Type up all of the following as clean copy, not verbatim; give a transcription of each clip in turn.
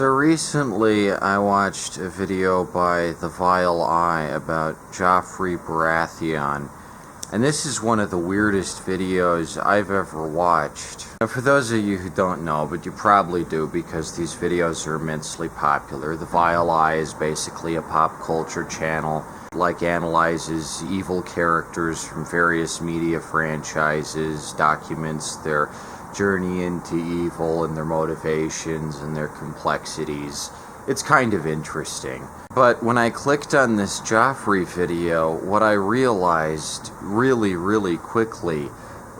So recently I watched a video by the Vile A.I about Joffrey Baratheon, and this is one of the weirdest videos I've ever watched. Now, for those of you who don't know, but you probably do because these videos are immensely popular, the Vile A.I is basically a pop culture channel analyzes evil characters from various media franchises, documents their journey into evil and their motivations and their complexities. It's kind of interesting. But when I clicked on this Joffrey video, what I realized really quickly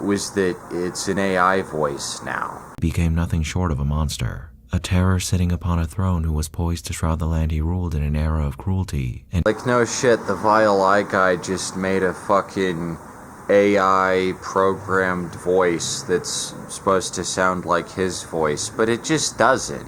was that it's an AI voice now. Became nothing short of a monster. A terror sitting upon a throne who was poised to shroud the land he ruled in an era of cruelty. And like, no shit, the Vile A.I guy just made a fucking AI programmed voice that's supposed to sound like his voice, but it just doesn't.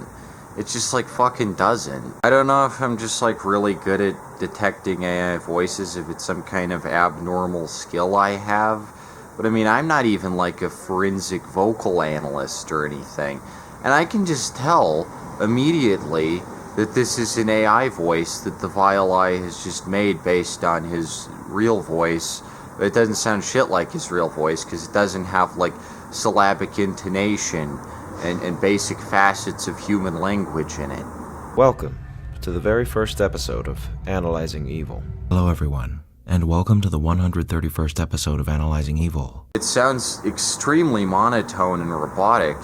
It just fucking doesn't. I don't know if I'm just really good at detecting AI voices, if it's some kind of abnormal skill I have, but I mean, I'm not even a forensic vocal analyst or anything, and I can just tell immediately that this is an AI voice that the Vile A.I has just made based on his real voice. It doesn't sound shit like his real voice because it doesn't have syllabic intonation and basic facets of human language in it. Welcome to the very first episode of Analyzing Evil. hello everyone, and welcome to the 131st episode of Analyzing Evil. It sounds extremely monotone and robotic,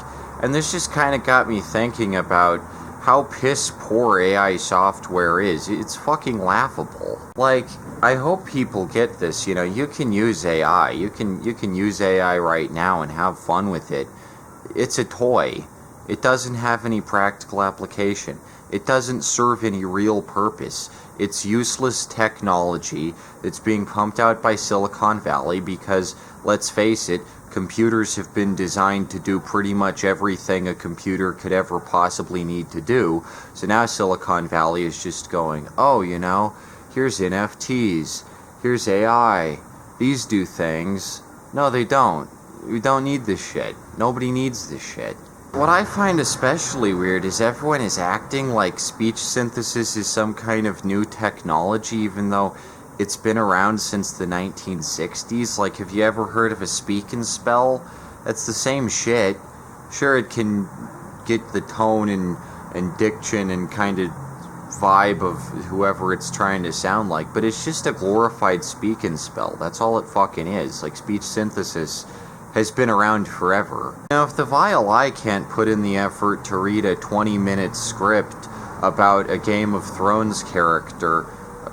and this just kind of got me thinking about how piss poor AI software is. It's fucking laughable. I hope people get this. You can use AI. You can use AI right now and have fun with it. It's a toy. It doesn't have any practical application. It doesn't serve any real purpose. It's useless technology that's being pumped out by Silicon Valley because, let's face it, computers have been designed to do pretty much everything a computer could ever possibly need to do. So now Silicon Valley is just going, oh, here's NFTs, here's AI, these do things. No, they don't. We don't need this shit. Nobody needs this shit. What I find especially weird is everyone is acting like speech synthesis is some kind of new technology, even though it's been around since the 1960s. Have you ever heard of a speak and spell? That's the same shit. Sure, it can get the tone and diction and kind of vibe of whoever it's trying to sound like, but it's just a glorified speak and spell. That's all it fucking is. Speech synthesis has been around forever. Now, if the Vile A.I can't put in the effort to read a 20-minute script about a Game of Thrones character,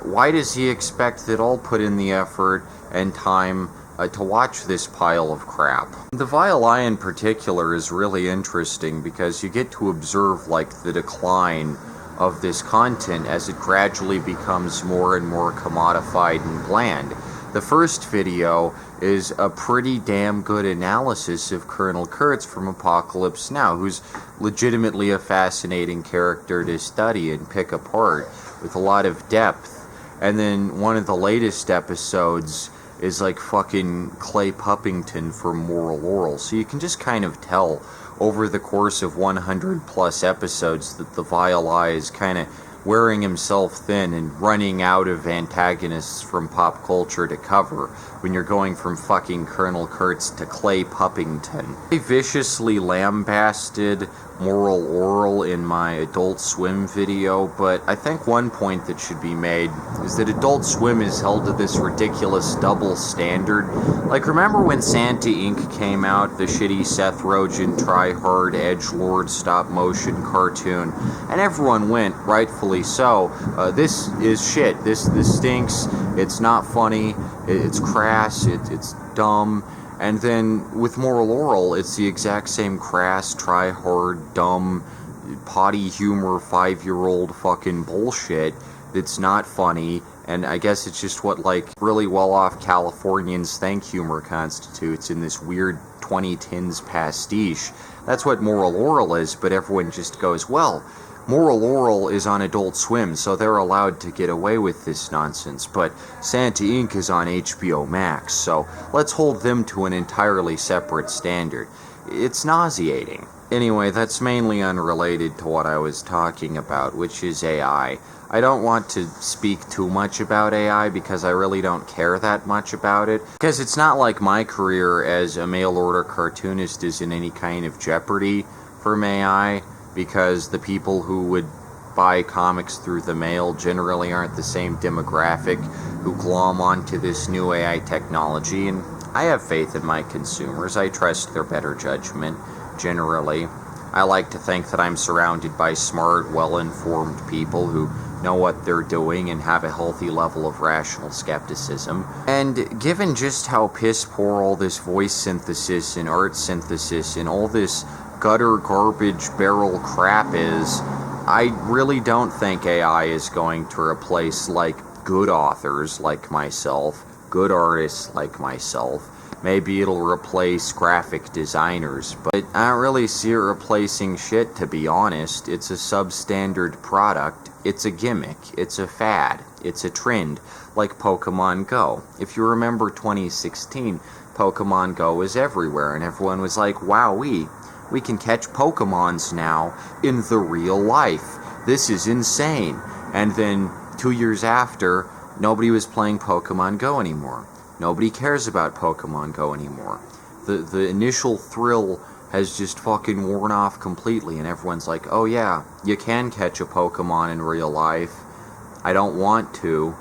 why does he expect that I'll put in the effort and time to watch this pile of crap? The Vile A.I in particular is really interesting because you get to observe the decline of this content as it gradually becomes more and more commodified and bland. The first video is a pretty damn good analysis of Colonel Kurtz from Apocalypse Now, who's legitimately a fascinating character to study and pick apart with a lot of depth. And then one of the latest episodes is fucking Clay Puppington from Moral Laurel. So you can just kind of tell over the course of 100 plus episodes that the Vile A.I is kind of wearing himself thin and running out of antagonists from pop culture to cover when you're going from fucking Colonel Kurtz to Clay Puppington. I viciously lambasted Moral Oral in my Adult Swim video, but I think one point that should be made is that Adult Swim is held to this ridiculous double standard. Remember when Santa Inc. came out, the shitty Seth Rogen try-hard edgelord stop-motion cartoon, and everyone went, rightfully so, this is shit, this stinks, it's not funny, it's crass, it's dumb. And then with Moral Oral, it's the exact same crass, try-hard, dumb, potty humor, 5-year-old fucking bullshit that's not funny, and I guess it's just what really well-off Californians think humor constitutes in this weird 2010s pastiche. That's what Moral Oral is, but everyone just goes, well, Moral Oral is on Adult Swim, so they're allowed to get away with this nonsense, but Santa Inc. is on HBO Max, so let's hold them to an entirely separate standard. It's nauseating. Anyway, that's mainly unrelated to what I was talking about, which is AI. I don't want to speak too much about AI because I really don't care that much about it. Because it's not like my career as a mail-order cartoonist is in any kind of jeopardy from AI, because the people who would buy comics through the mail generally aren't the same demographic who glom onto this new AI technology, and I have faith in my consumers. I trust their better judgment, generally. I like to think that I'm surrounded by smart, well-informed people who know what they're doing and have a healthy level of rational skepticism. And given just how piss poor all this voice synthesis and art synthesis and all this gutter garbage barrel crap is, I really don't think AI is going to replace, like, good authors like myself, good artists like myself. Maybe it'll replace graphic designers, but I don't really see it replacing shit, to be honest. It's a substandard product. It's a gimmick. It's a fad. It's a trend, like Pokemon Go. If you remember 2016, Pokemon Go was everywhere, and everyone was like, wowee, we can catch Pokemons now in the real life. This is insane. And then 2 years after, nobody was playing Pokemon Go anymore. Nobody cares about Pokemon Go anymore. The initial thrill has just fucking worn off completely, and everyone's like, oh yeah, you can catch a Pokemon in real life. I don't want to,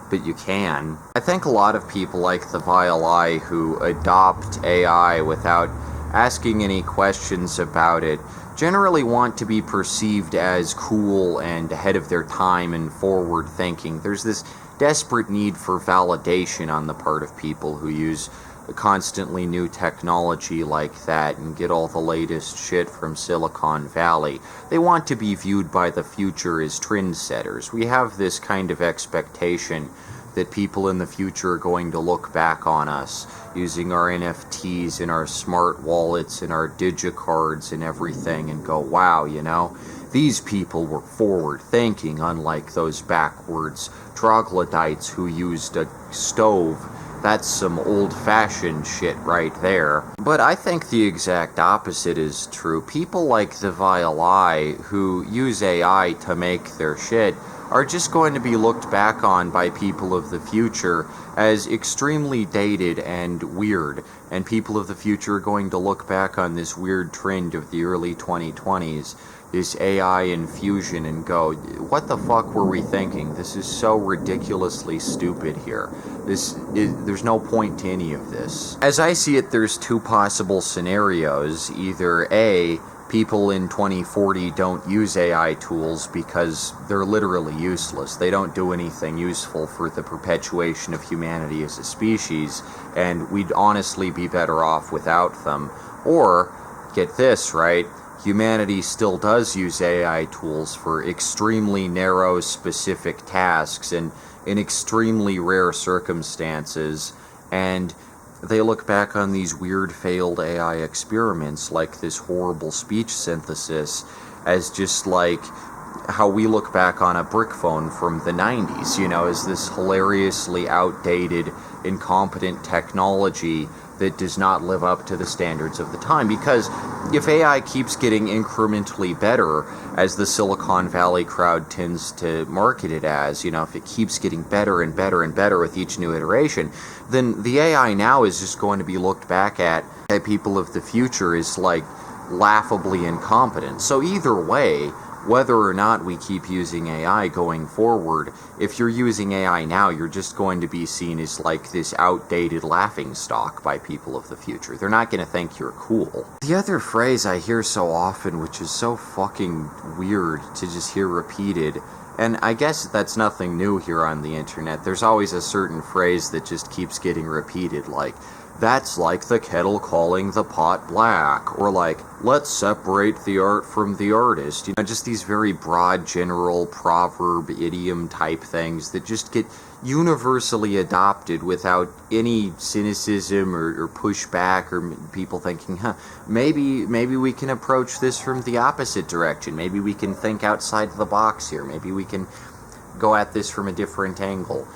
but you can. I think a lot of people like the Vile A.I who adopt AI without asking any questions about it generally want to be perceived as cool and ahead of their time and forward thinking. There's this desperate need for validation on the part of people who use constantly new technology like that and get all the latest shit from Silicon Valley. They want to be viewed by the future as trendsetters. We have this kind of expectation that people in the future are going to look back on us using our NFTs and our smart wallets and our digicards and everything and go, wow, you know, these people were forward thinking, unlike those backwards troglodytes who used a stove. That's some old-fashioned shit right there. But I think the exact opposite is true. People like the Vile A.I who use AI to make their shit are just going to be looked back on by people of the future as extremely dated and weird, and people of the future are going to look back on this weird trend of the early 2020s, this AI infusion, and go, what the fuck were we thinking? This is so ridiculously stupid here. There's no point to any of this. As I see it, there's two possible scenarios. Either A, people in 2040 don't use AI tools because they're literally useless. They don't do anything useful for the perpetuation of humanity as a species, and we'd honestly be better off without them. Or, get this, right? Humanity still does use AI tools for extremely narrow, specific tasks and in extremely rare circumstances, and they look back on these weird failed AI experiments like this horrible speech synthesis as just like how we look back on a brick phone from the 90s, you know, as this hilariously outdated, incompetent technology that does not live up to the standards of the time. Because if AI keeps getting incrementally better, as the Silicon Valley crowd tends to market it as, you know, if it keeps getting better and better and better with each new iteration, then the AI now is just going to be looked back at by people of the future as, like, laughably incompetent. So either way, whether or not we keep using AI going forward, if you're using AI now, you're just going to be seen as like this outdated laughingstock by people of the future. They're not going to think you're cool. The other phrase I hear so often, which is so fucking weird to just hear repeated, and I guess that's nothing new here on the internet, there's always a certain phrase that just keeps getting repeated, like, that's like the kettle calling the pot black, or like, let's separate the art from the artist. You know, just these very broad, general proverb, idiom type things that just get universally adopted without any cynicism or pushback or people thinking, maybe we can approach this from the opposite direction. Maybe we can think outside the box here. Maybe we can go at this from a different angle.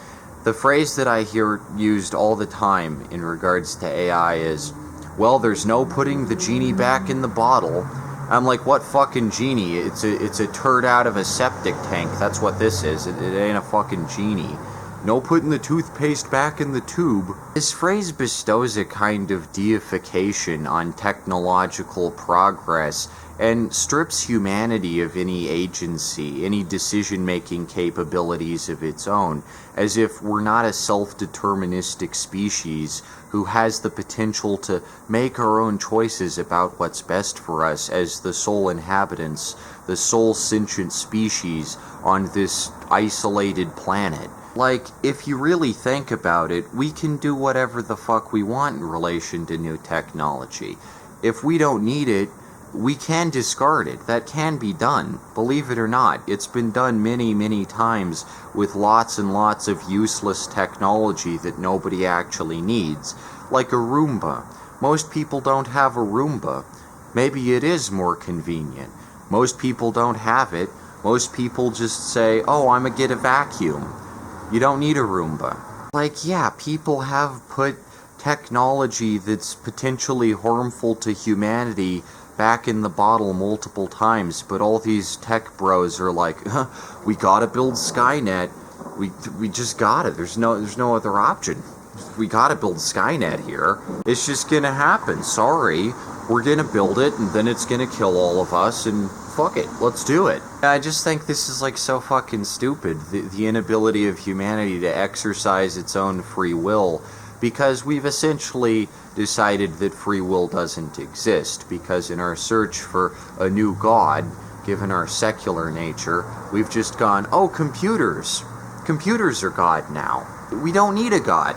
The phrase that I hear used all the time in regards to AI is, well, there's no putting the genie back in the bottle. I'm like, what fucking genie? It's a turd out of a septic tank. That's what this is. It ain't a fucking genie. No putting the toothpaste back in the tube. This phrase bestows a kind of deification on technological progress and strips humanity of any agency, any decision-making capabilities of its own, as if we're not a self-deterministic species who has the potential to make our own choices about what's best for us as the sole inhabitants, the sole sentient species on this isolated planet. Like, if you really think about it, we can do whatever the fuck we want in relation to new technology. If we don't need it, we can discard it. That can be done. Believe it or not, it's been done many, many times with lots and lots of useless technology that nobody actually needs. Like a Roomba. Most people don't have a Roomba. Maybe it is more convenient. Most people don't have it. Most people just say, oh, I'm gonna get a vacuum. You don't need a Roomba. Like, yeah, people have put technology that's potentially harmful to humanity back in the bottle multiple times, but all these tech bros are like, we gotta build Skynet. We just gotta. There's no other option. We gotta build Skynet here. It's just gonna happen. Sorry. We're gonna build it, and then it's gonna kill all of us, and fuck it, let's do it. I just think this is like so fucking stupid, the inability of humanity to exercise its own free will, because we've essentially decided that free will doesn't exist, because in our search for a new god, given our secular nature, we've just gone, oh, computers are God now. We don't need a god.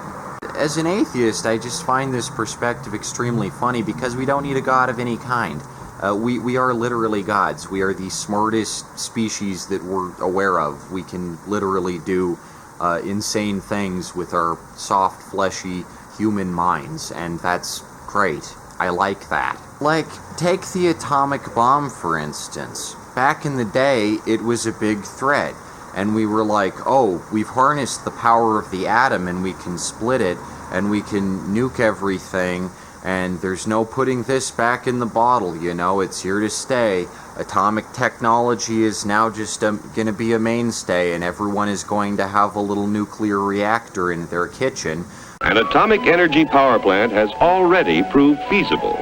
As an atheist, I just find this perspective extremely funny because we don't need a god of any kind. We are literally gods. We are the smartest species that we're aware of. We can literally do insane things with our soft, fleshy human minds, and that's great. I like that. Like, take the atomic bomb, for instance. Back in the day, it was a big threat. And we were like, oh, we've harnessed the power of the atom and we can split it and we can nuke everything and there's no putting this back in the bottle, you know, it's here to stay. Atomic technology is now just going to be a mainstay and everyone is going to have a little nuclear reactor in their kitchen. An atomic energy power plant has already proved feasible.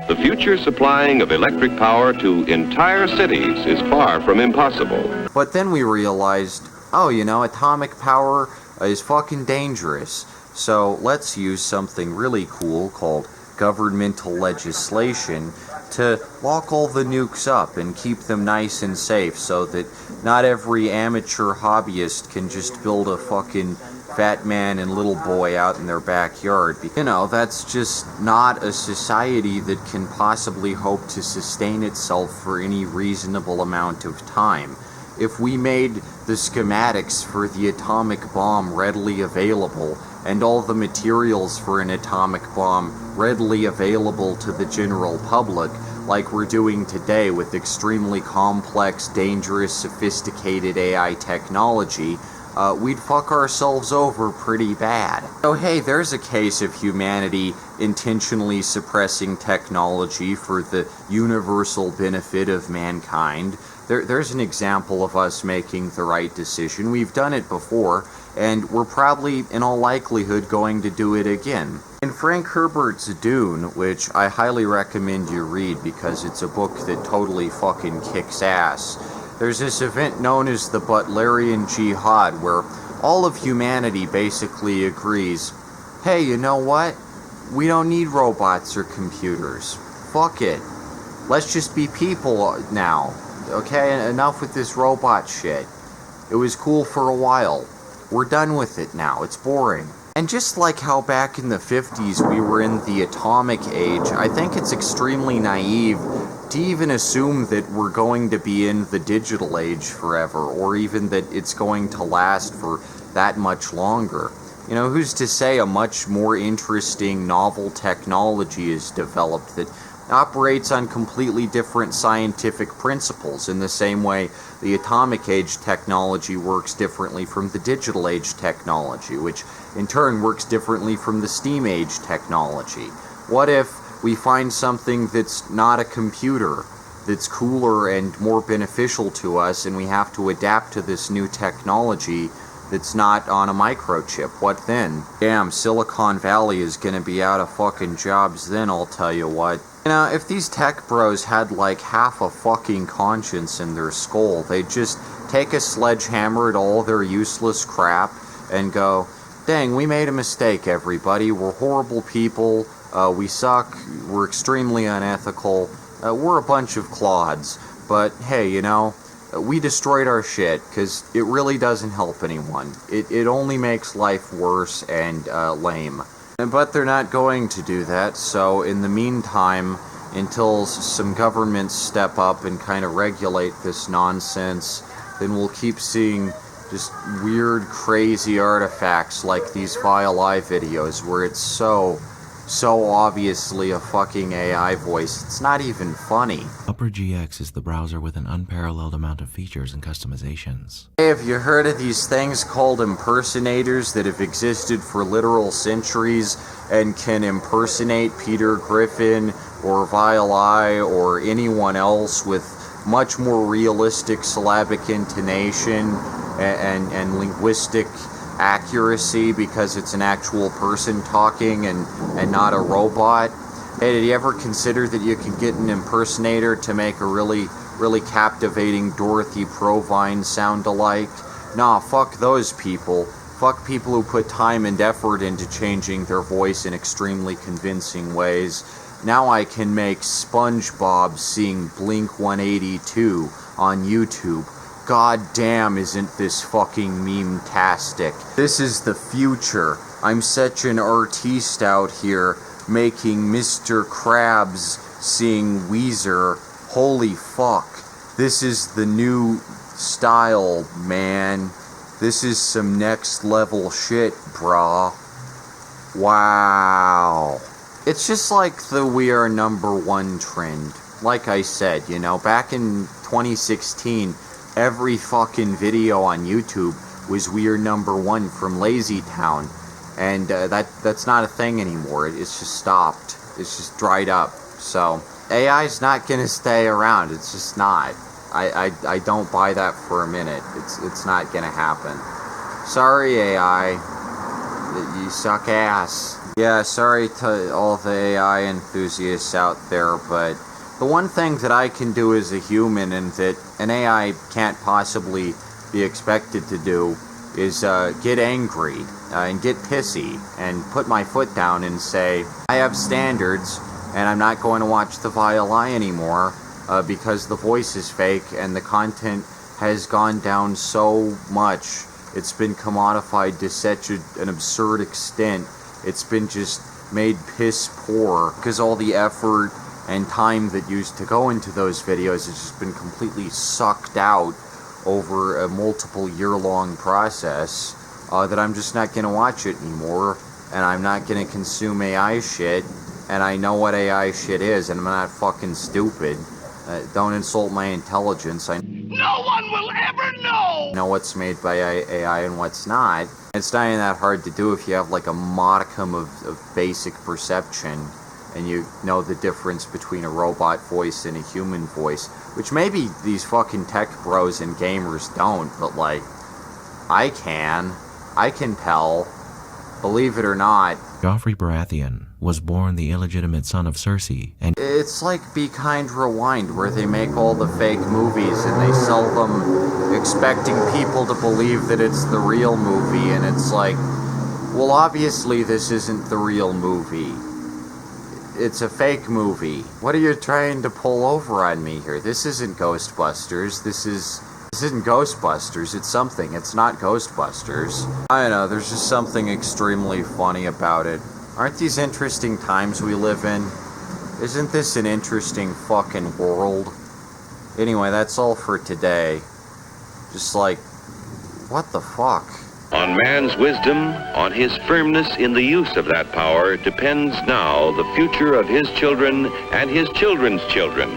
The future supplying of electric power to entire cities is far from impossible. But then we realized, oh, you know, atomic power is fucking dangerous. So let's use something really cool called governmental legislation to lock all the nukes up and keep them nice and safe so that not every amateur hobbyist can just build a fucking fat man and little boy out in their backyard. You know, that's just not a society that can possibly hope to sustain itself for any reasonable amount of time. If we made the schematics for the atomic bomb readily available, and all the materials for an atomic bomb readily available to the general public, like we're doing today with extremely complex, dangerous, sophisticated AI technology, we'd fuck ourselves over pretty bad. So hey, there's a case of humanity intentionally suppressing technology for the universal benefit of mankind. There's an example of us making the right decision. We've done it before, and we're probably, in all likelihood, going to do it again. In Frank Herbert's Dune, which I highly recommend you read because it's a book that totally fucking kicks ass, there's this event known as the Butlerian Jihad, where all of humanity basically agrees, hey, you know what? We don't need robots or computers. Fuck it. Let's just be people now. Okay, enough with this robot shit. It was cool for a while. We're done with it now. It's boring. And just like how back in the 50s we were in the atomic age, I think it's extremely naive to even assume that we're going to be in the digital age forever, or even that it's going to last for that much longer. You know, who's to say a much more interesting, novel technology is developed that operates on completely different scientific principles, in the same way the atomic age technology works differently from the digital age technology, which in turn works differently from the steam age technology. What if we find something that's not a computer, that's cooler and more beneficial to us, and we have to adapt to this new technology that's not on a microchip. What then? Damn, Silicon Valley is gonna be out of fucking jobs then, I'll tell you what. You know, if these tech bros had like half a fucking conscience in their skull, they'd just take a sledgehammer at all their useless crap and go, dang, we made a mistake, everybody. We're horrible people. We suck. We're extremely unethical. We're a bunch of clods. But hey, you know, we destroyed our shit because it really doesn't help anyone. It only makes life worse and lame. But they're not going to do that, so in the meantime, until some governments step up and kind of regulate this nonsense, then we'll keep seeing just weird, crazy artifacts like these Vile A.I videos where it's so obviously a fucking AI voice. It's not even funny. Opera GX is the browser with an unparalleled amount of features and customizations. Hey, have you heard of these things called impersonators that have existed for literal centuries and can impersonate Peter Griffin or Vile A.I or anyone else with much more realistic syllabic intonation and linguistic accuracy because it's an actual person talking and not a robot? Hey, did you ever consider that you could get an impersonator to make a really captivating Dorothy Provine sound alike? Nah, fuck those people. Fuck people who put time and effort into changing their voice in extremely convincing ways. Now I can make SpongeBob sing Blink 182 on YouTube. God damn, isn't this fucking meme-tastic? This is the future. I'm such an artiste out here making Mr. Krabs sing Weezer. Holy fuck. This is the new style, man. This is some next level shit, brah. Wow. It's just like the we are #1 trend. Like I said, you know, back in 2016, every fucking video on YouTube was we are #1 from Lazy Town. And that's not a thing anymore. It's just stopped. It's just dried up. So, AI's not gonna stay around. It's just not. I don't buy that for a minute. It's not gonna happen. Sorry, AI. You suck ass. Yeah, sorry to all the AI enthusiasts out there, but the one thing that I can do as a human and that an AI can't possibly be expected to do is get angry and get pissy and put my foot down and say, I have standards and I'm not going to watch the Vile A.I anymore because the voice is fake and the content has gone down so much. It's been commodified to such an absurd extent. It's been just made piss poor because all the effort and time that used to go into those videos has just been completely sucked out over a multiple year-long process that I'm just not going to watch it anymore, and I'm not going to consume AI shit, and I know what AI shit is, and I'm not fucking stupid. Don't insult my intelligence. No one will ever know what's made by AI and what's not. It's not even that hard to do if you have like a modicum of basic perception and you know the difference between a robot voice and a human voice, which maybe these fucking tech bros and gamers don't, but like, I can tell, believe it or not. Joffrey Baratheon was born the illegitimate son of Cersei, and it's like Be Kind Rewind, where they make all the fake movies and they sell them expecting people to believe that it's the real movie, and it's like, well, obviously this isn't the real movie. It's a fake movie. What are you trying to pull over on me here? This isn't Ghostbusters. This isn't Ghostbusters. It's something. It's not Ghostbusters. I don't know. There's just something extremely funny about it. Aren't these interesting times we live in? Isn't this an interesting fucking world? Anyway, that's all for today. Just like, what the fuck? On man's wisdom, on his firmness in the use of that power, depends now the future of his children and his children's children.